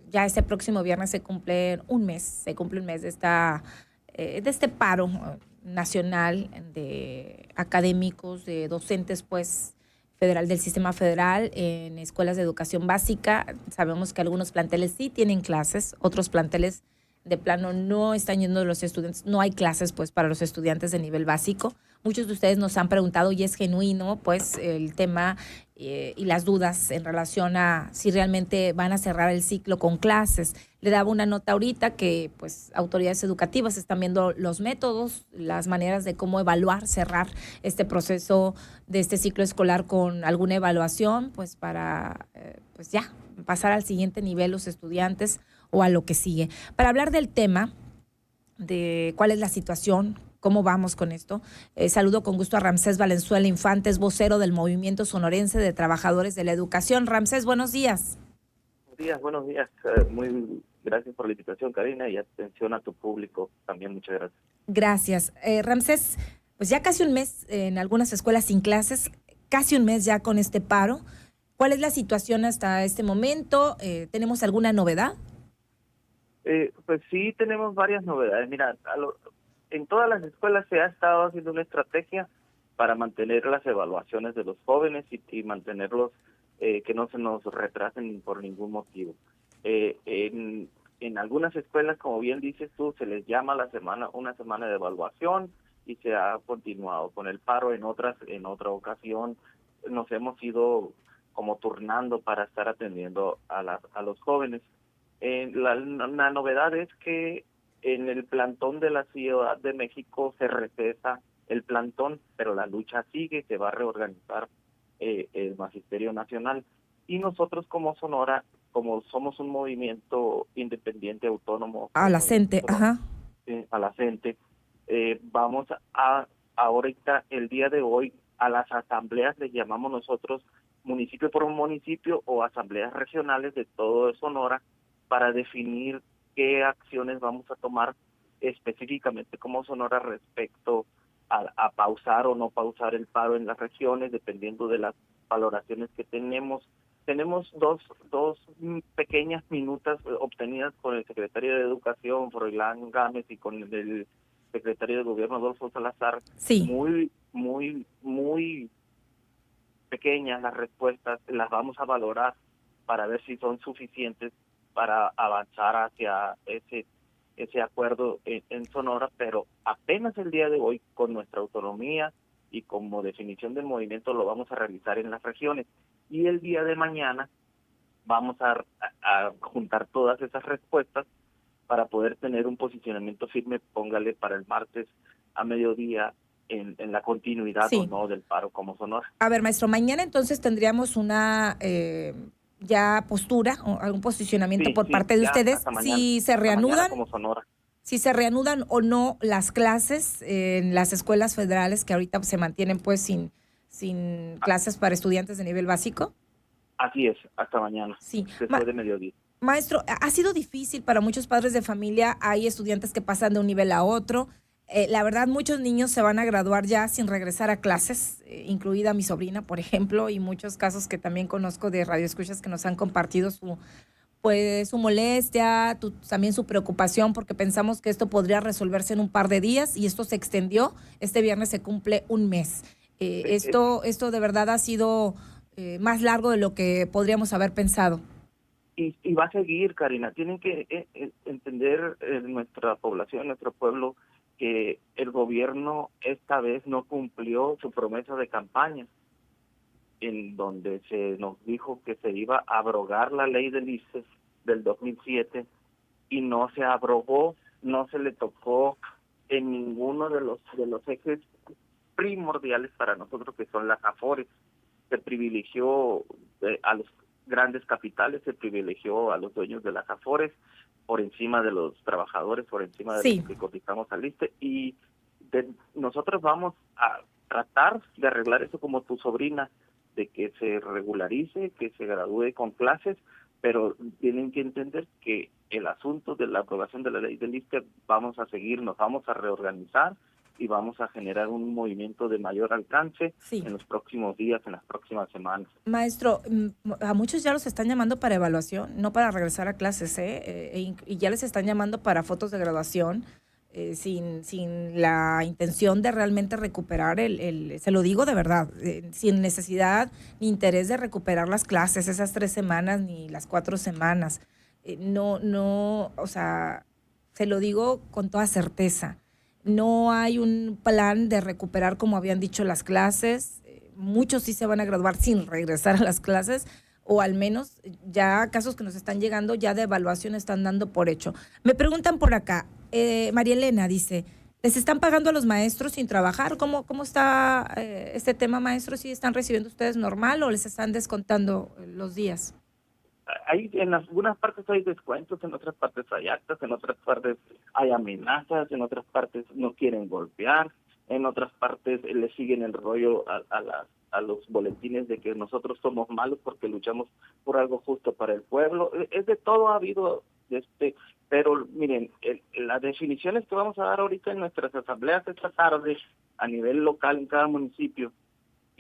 Ya este próximo viernes se cumple un mes de este paro nacional de académicos, de docentes, pues, federal del sistema federal en escuelas de educación básica. Sabemos que algunos planteles sí tienen clases, otros planteles de plano no están yendo los estudiantes, no hay clases pues para los estudiantes de nivel básico. Muchos de ustedes nos han preguntado y es genuino pues el tema y las dudas en relación a si realmente van a cerrar el ciclo con clases. Le daba una nota ahorita que pues autoridades educativas están viendo los métodos, las maneras de cómo evaluar, cerrar este proceso de este ciclo escolar con alguna evaluación, pues para pues ya pasar al siguiente nivel los estudiantes o a lo que sigue. Para hablar del tema, de cuál es la situación, cómo vamos con esto. Saludo con gusto a Ramsés Valenzuela Infantes, vocero del Movimiento Sonorense de Trabajadores de la Educación. Ramsés, buenos días. Buenos días, buenos días. Muy gracias por la invitación, Karina, y atención a tu público. También muchas gracias. Gracias. Ramsés, pues ya casi un mes en algunas escuelas sin clases, casi un mes ya con este paro. ¿Cuál es la situación hasta este momento? ¿Tenemos alguna novedad? Pues sí, tenemos varias novedades. Mira, en todas las escuelas se ha estado haciendo una estrategia para mantener las evaluaciones de los jóvenes y mantenerlos, que no se nos retrasen por ningún motivo. En algunas escuelas, como bien dices tú, se les llama una semana de evaluación y se ha continuado con el paro. En otra ocasión, nos hemos ido como turnando para estar atendiendo a los jóvenes. La novedad es que en el plantón de la Ciudad de México se recesa el plantón, pero la lucha sigue, se va a reorganizar el Magisterio Nacional. Y nosotros como Sonora, como somos un movimiento independiente, autónomo, A la como CENTE, ajá. a la gente, vamos a ahorita, el día de hoy, a las asambleas les llamamos nosotros municipio por municipio o asambleas regionales de todo Sonora, para definir qué acciones vamos a tomar específicamente como Sonora respecto a pausar o no pausar el paro en las regiones, dependiendo de las valoraciones que tenemos. Tenemos dos pequeñas minutas obtenidas con el secretario de Educación, Froilán Gámez, y con el secretario de Gobierno, Adolfo Salazar, Sí. muy pequeñas las respuestas, las vamos a valorar para ver si son suficientes para avanzar hacia ese acuerdo en Sonora, pero apenas el día de hoy, con nuestra autonomía y como definición del movimiento, lo vamos a realizar en las regiones. Y el día de mañana vamos a juntar todas esas respuestas para poder tener un posicionamiento firme, póngale para el martes a mediodía, en la continuidad o Sí. no del paro como Sonora. A ver, maestro, mañana entonces tendríamos una ya postura o algún posicionamiento por Sí, parte de ya ustedes hasta mañana como Sonora. si se reanudan o no las clases en las escuelas federales que ahorita se mantienen pues sin clases para estudiantes de nivel básico. Así es, hasta mañana, Sí. después de mediodía. Maestro, ha sido difícil para muchos padres de familia. Hay estudiantes que pasan de un nivel a otro. La verdad, muchos niños se van a graduar ya sin regresar a clases, incluida mi sobrina, por ejemplo, y muchos casos que también conozco de radioescuchas que nos han compartido su molestia, también su preocupación, porque pensamos que esto podría resolverse en un par de días y esto se extendió. Este viernes se cumple un mes. Esto de verdad ha sido más largo de lo que podríamos haber pensado. Y va a seguir, Karina. Tienen que entender nuestra población, nuestro pueblo, que el gobierno esta vez no cumplió su promesa de campaña, en donde se nos dijo que se iba a abrogar la ley del ICE del 2007, y no se abrogó, no se le tocó en ninguno de los ejes primordiales para nosotros, que son las AFORES. Se privilegió a los grandes capitales, se privilegió a los dueños de las AFORES por encima de los trabajadores, por encima de los Sí. que cotizamos al ISSSTE, y nosotros vamos a tratar de arreglar eso como tu sobrina, de que se regularice, que se gradúe con clases, pero tienen que entender que el asunto de la aprobación de la ley del ISSSTE, vamos a seguir, nos vamos a reorganizar y vamos a generar un movimiento de mayor alcance Sí. en los próximos días, en las próximas semanas. Maestro, a muchos ya los están llamando para evaluación, no para regresar a clases, y ya les están llamando para fotos de graduación, sin la intención de realmente recuperar se lo digo de verdad, sin necesidad ni interés de recuperar las clases, esas 3 semanas ni las 4 semanas. No, o sea, se lo digo con toda certeza. No hay un plan de recuperar, como habían dicho, las clases. Muchos sí se van a graduar sin regresar a las clases, o al menos ya casos que nos están llegando ya de evaluación están dando por hecho. Me preguntan por acá, María Elena dice, ¿les están pagando a los maestros sin trabajar? ¿Cómo está este tema, maestro? ¿Sí están recibiendo ustedes normal o les están descontando los días? Hay, en algunas partes hay descuentos, en otras partes hay actas, en otras partes hay amenazas, en otras partes no quieren golpear, en otras partes le siguen el rollo a los boletines de que nosotros somos malos porque luchamos por algo justo para el pueblo. Es de todo ha habido, pero miren, las definiciones que vamos a dar ahorita en nuestras asambleas esta tarde a nivel local en cada municipio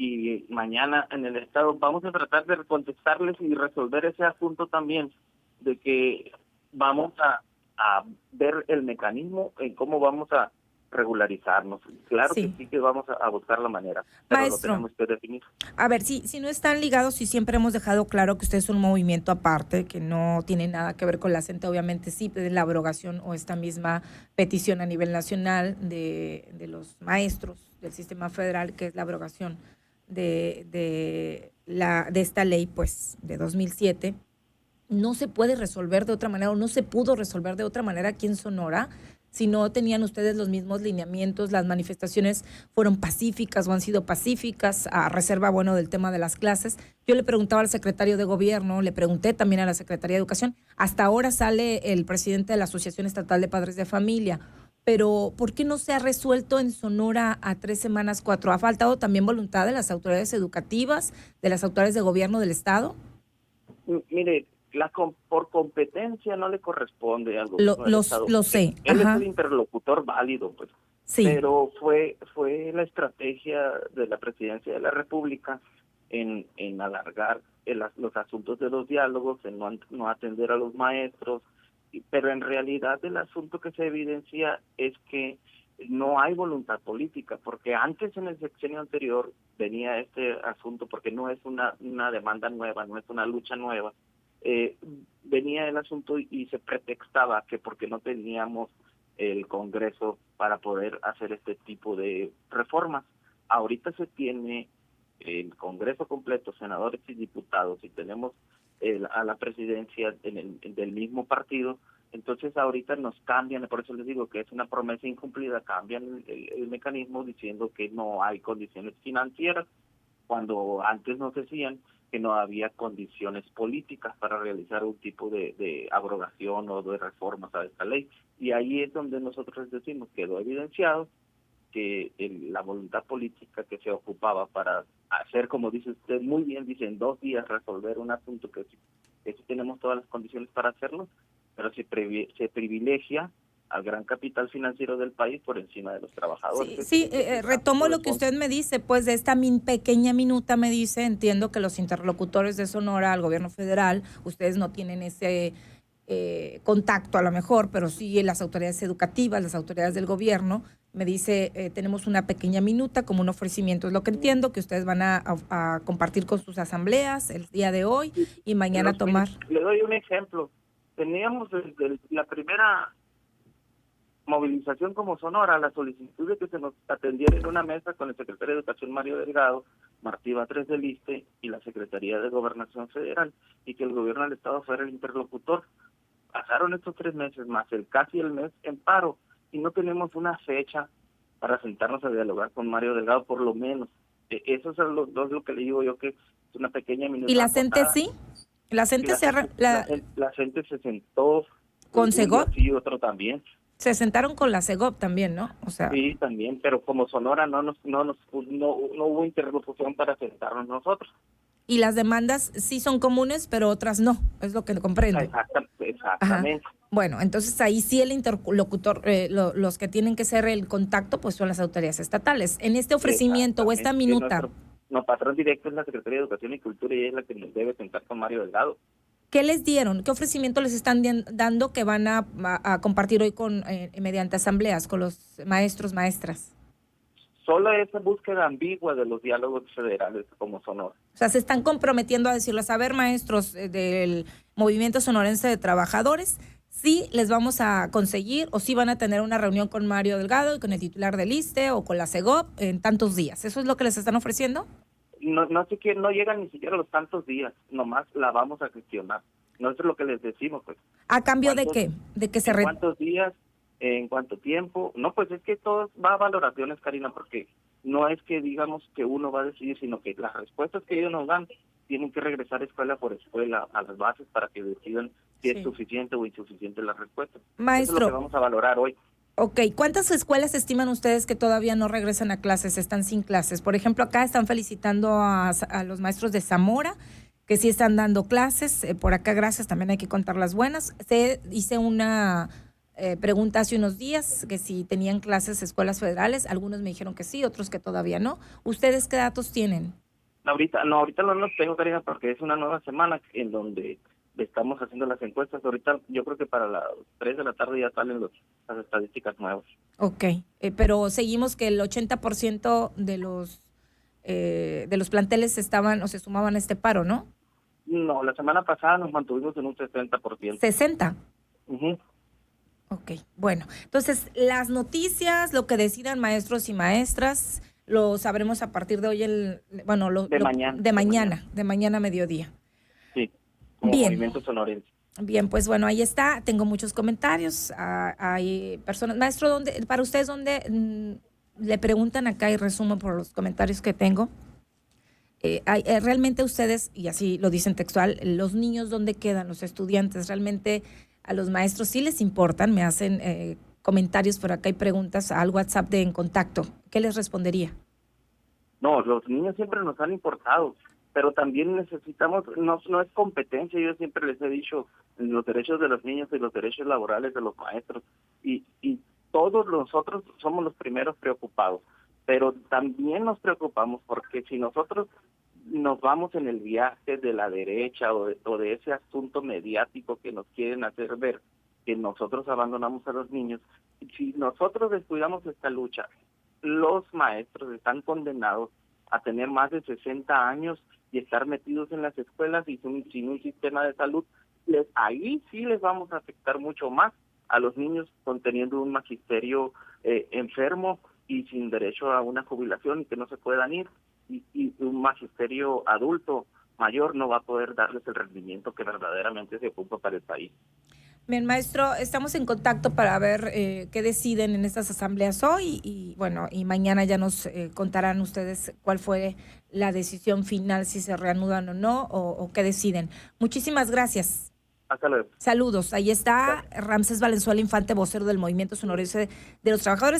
y mañana en el estado vamos a tratar de contestarles y resolver ese asunto también, de que vamos a ver el mecanismo en cómo vamos a regularizarnos. Claro Sí. que sí que vamos a buscar la manera, pero Maestro, lo tenemos que definir. a ver, si no están ligados y siempre hemos dejado claro que usted es un movimiento aparte, que no tiene nada que ver con la CENTE, obviamente sí, de la abrogación o esta misma petición a nivel nacional de los maestros del sistema federal, que es la abrogación de esta ley, pues, de 2007, no se puede resolver de otra manera o no se pudo resolver de otra manera aquí en Sonora si no tenían ustedes los mismos lineamientos, las manifestaciones fueron pacíficas o han sido pacíficas, a reserva, bueno, del tema de las clases. Yo le preguntaba al secretario de Gobierno, le pregunté también a la Secretaría de Educación, hasta ahora sale el presidente de la Asociación Estatal de Padres de Familia, pero ¿por qué no se ha resuelto en Sonora a 3 semanas, 4? ¿Ha faltado también voluntad de las autoridades educativas, de las autoridades de gobierno del Estado? Mire, por competencia no le corresponde al gobierno del Estado. Lo sé. Él Ajá. es el interlocutor válido, pues. Sí. Pero fue la estrategia de la Presidencia de la República en alargar los asuntos de los diálogos, en no atender a los maestros, pero en realidad el asunto que se evidencia es que no hay voluntad política, porque antes en el sexenio anterior venía este asunto, porque no es una demanda nueva, no es una lucha nueva, venía el asunto y se pretextaba que porque no teníamos el Congreso para poder hacer este tipo de reformas. Ahorita se tiene el Congreso completo, senadores y diputados, y tenemos a la presidencia del mismo partido. Entonces ahorita nos cambian, por eso les digo que es una promesa incumplida, cambian el mecanismo diciendo que no hay condiciones financieras, cuando antes nos decían que no había condiciones políticas para realizar un tipo de abrogación o de reformas a esta ley. Y ahí es donde nosotros decimos, quedó evidenciado que la voluntad política que se ocupaba para hacer, como dice usted muy bien, dice en 2 días resolver un asunto que sí tenemos todas las condiciones para hacerlo, pero se privilegia al gran capital financiero del país por encima de los trabajadores. Sí, retomo lo que usted me dice, pues de esta pequeña minuta me dice, entiendo que los interlocutores de Sonora al gobierno federal, ustedes no tienen ese contacto a lo mejor, pero sí las autoridades educativas, las autoridades del gobierno, me dice, tenemos una pequeña minuta como un ofrecimiento, es lo que entiendo, que ustedes van a compartir con sus asambleas el día de hoy y mañana tomar. Le doy un ejemplo, teníamos desde la primera movilización como Sonora, la solicitud de que se nos atendiera en una mesa con el secretario de Educación Mario Delgado, Martí Batres del ISSSTE y la Secretaría de Gobernación Federal, y que el gobierno del Estado fuera el interlocutor. Pasaron estos 3 meses más, casi el mes en paro, y no tenemos una fecha para sentarnos a dialogar con Mario Delgado, por lo menos. Eso es lo que le digo yo, que es una pequeña minuta. ¿Y la CENTE sí? La CENTE la CENTE se sentó con Segop y otro también. Se sentaron con la Segop también, ¿no? O sea, sí, también, pero como Sonora no hubo interlocución para sentarnos nosotros. Y las demandas sí son comunes, pero otras no, es lo que comprendo. Exactamente. Ajá. Bueno, entonces ahí sí el interlocutor, los que tienen que ser el contacto, pues son las autoridades estatales. En este ofrecimiento o esta Exactamente. minuta, Nuestro patrón directo es la Secretaría de Educación y Cultura y ella es la que nos debe sentar con Mario Delgado. ¿qué les dieron? ¿Qué ofrecimiento les están dando que van a compartir hoy con mediante asambleas con los maestros, maestras? Solo esa búsqueda ambigua de los diálogos federales como Sonora. O sea, se están comprometiendo a decirles, a ver, maestros del Movimiento Sonorense de Trabajadores, sí les vamos a conseguir o sí van a tener una reunión con Mario Delgado y con el titular del ISSSTE o con la CEGOP en tantos días. ¿Eso es lo que les están ofreciendo? No llegan ni siquiera los tantos días, nomás la vamos a gestionar. No es lo que les decimos, pues. ¿A cambio de qué? ¿De que se ¿En cuántos días? ¿En cuánto tiempo? No, pues es que todo va a valoraciones, Karina, porque no es que digamos que uno va a decidir, sino que las respuestas que ellos nos dan tienen que regresar escuela por escuela a las bases para que decidan si es suficiente o insuficiente la respuesta. Maestro, eso es lo que vamos a valorar hoy. Ok, ¿cuántas escuelas estiman ustedes que todavía no regresan a clases, están sin clases? Por ejemplo, acá están felicitando a los maestros de Zamora, que sí están dando clases. Por acá, gracias, también hay que contar las buenas. Hice una pregunta hace unos días, que si tenían clases escuelas federales. Algunos me dijeron que sí, otros que todavía no. ¿Ustedes qué datos tienen? Ahorita no los tengo, Karina, porque es una nueva semana en donde estamos haciendo las encuestas. Ahorita yo creo que para las 3 de la tarde ya salen las estadísticas nuevas. Ok, pero seguimos que el 80% de los planteles estaban o se sumaban a este paro, ¿no? No, la semana pasada nos mantuvimos en un 60%. ¿60? Ok, bueno, entonces las noticias, lo que decidan maestros y maestras, lo sabremos a partir de hoy, de mañana a mediodía. Sí, como Bien. Movimiento Sonorense. Bien, pues bueno, ahí está, tengo muchos comentarios, hay personas, maestro, para ustedes, ¿dónde le preguntan acá y resumo por los comentarios que tengo? Realmente ustedes, y así lo dicen textual, los niños, ¿dónde quedan? Los estudiantes, realmente a los maestros sí les importan, me hacen comentarios por acá y preguntas al WhatsApp de En Contacto. ¿Qué les respondería? No, los niños siempre nos han importado, pero también necesitamos, no es competencia, yo siempre les he dicho, los derechos de los niños y los derechos laborales de los maestros, y todos nosotros somos los primeros preocupados, pero también nos preocupamos porque si nosotros nos vamos en el viaje de la derecha o de ese asunto mediático que nos quieren hacer ver que nosotros abandonamos a los niños, si nosotros descuidamos esta lucha, los maestros están condenados a tener más de 60 años y estar metidos en las escuelas y sin un sistema de salud. Ahí sí les vamos a afectar mucho más a los niños teniendo un magisterio enfermo y sin derecho a una jubilación y que no se puedan ir, y un magisterio adulto mayor no va a poder darles el rendimiento que verdaderamente se ocupa para el país. Bien, maestro, estamos en contacto para ver qué deciden en estas asambleas hoy y mañana ya nos contarán ustedes cuál fue la decisión final, si se reanudan o no, o qué deciden. Muchísimas gracias. Hasta luego. Saludos. Ahí está Ramsés Valenzuela Infante, vocero del Movimiento Sonorense de los Trabajadores.